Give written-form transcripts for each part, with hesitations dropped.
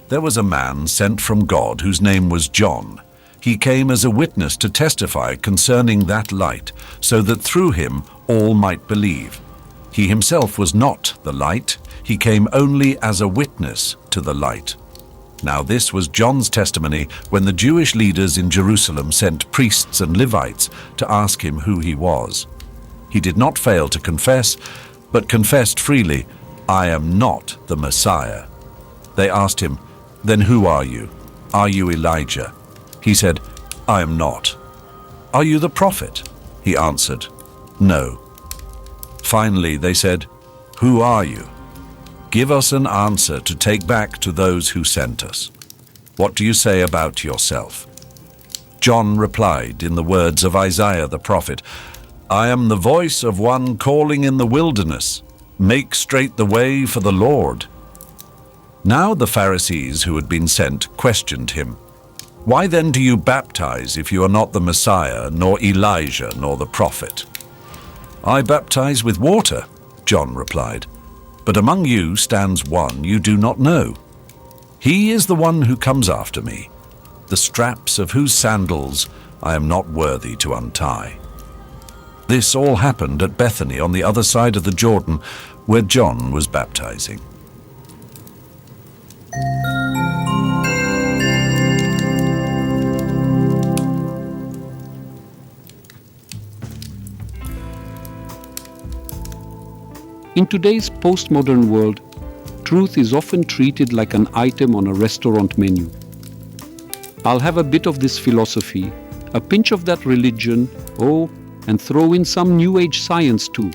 There was a man sent from God whose name was John. He came as a witness to testify concerning that light, so that through him all might believe. He himself was not the light. He came only as a witness to the light. Now this was John's testimony when the Jewish leaders in Jerusalem sent priests and Levites to ask him who he was. He did not fail to confess, but confessed freely, "I am not the Messiah." They asked him, "Then who are you? Are you Elijah?" He said, "I am not." "Are you the prophet?" He answered, "No." Finally they said, "Who are you? Give us an answer to take back to those who sent us. What do you say about yourself?" John replied in the words of Isaiah the prophet, "I am the voice of one calling in the wilderness, make straight the way for the Lord." Now the Pharisees who had been sent questioned him, "Why then do you baptize if you are not the Messiah, nor Elijah, nor the prophet?" "I baptize with water," John replied, "but among you stands one you do not know. He is the one who comes after me, the straps of whose sandals I am not worthy to untie." This all happened at Bethany on the other side of the Jordan, where John was baptizing. In today's postmodern world, truth is often treated like an item on a restaurant menu. I'll have a bit of this philosophy, a pinch of that religion, and throw in some New Age science too.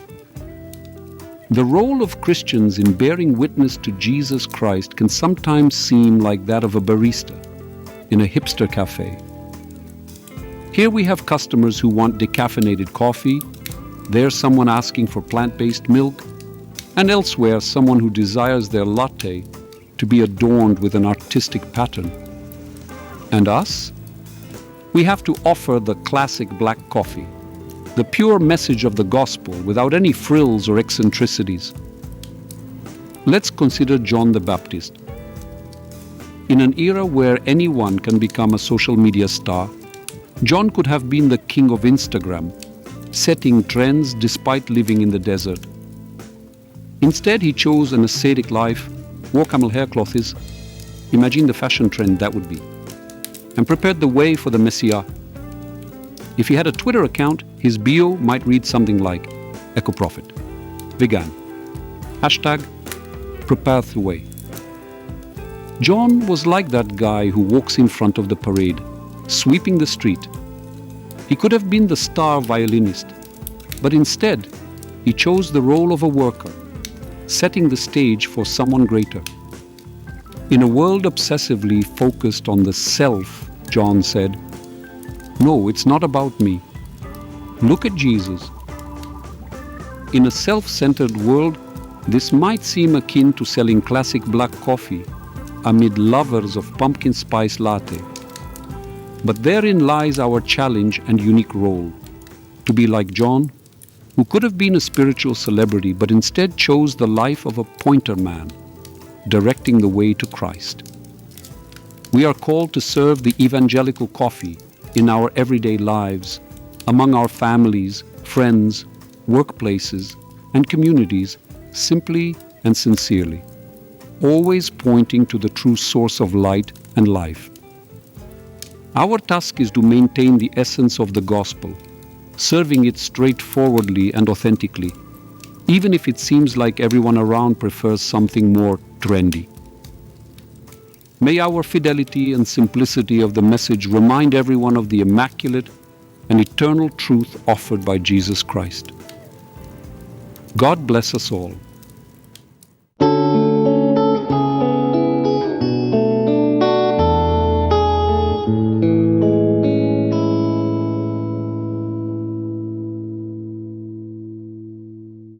The role of Christians in bearing witness to Jesus Christ can sometimes seem like that of a barista in a hipster cafe. Here we have customers who want decaffeinated coffee, there's someone asking for plant-based milk, and elsewhere someone who desires their latte to be adorned with an artistic pattern. And us? We have to offer the classic black coffee, the pure message of the gospel without any frills or eccentricities. Let's consider John the Baptist. In an era where anyone can become a social media star, John could have been the king of Instagram, setting trends despite living in the desert. Instead, he chose an ascetic life, wore camel hair clothes, imagine the fashion trend that would be, and prepared the way for the Messiah. If he had a Twitter account, his bio might read something like eco-prophet, vegan, hashtag prepare the way. John was like that guy who walks in front of the parade, sweeping the street. He could have been the star violinist, but instead, he chose the role of a worker, setting the stage for someone greater. In a world obsessively focused on the self, John said, "No, it's not about me. Look at Jesus." In a self-centered world, this might seem akin to selling classic black coffee amid lovers of pumpkin spice latte. But therein lies our challenge and unique role, to be like John, who could have been a spiritual celebrity but instead chose the life of a pointer man, directing the way to Christ. We are called to serve the evangelical coffee in our everyday lives, among our families, friends, workplaces, and communities, simply and sincerely, always pointing to the true source of light and life. Our task is to maintain the essence of the gospel, serving it straightforwardly and authentically, even if it seems like everyone around prefers something more trendy. May our fidelity and simplicity of the message remind everyone of the immaculate and eternal truth offered by Jesus Christ. God bless us all.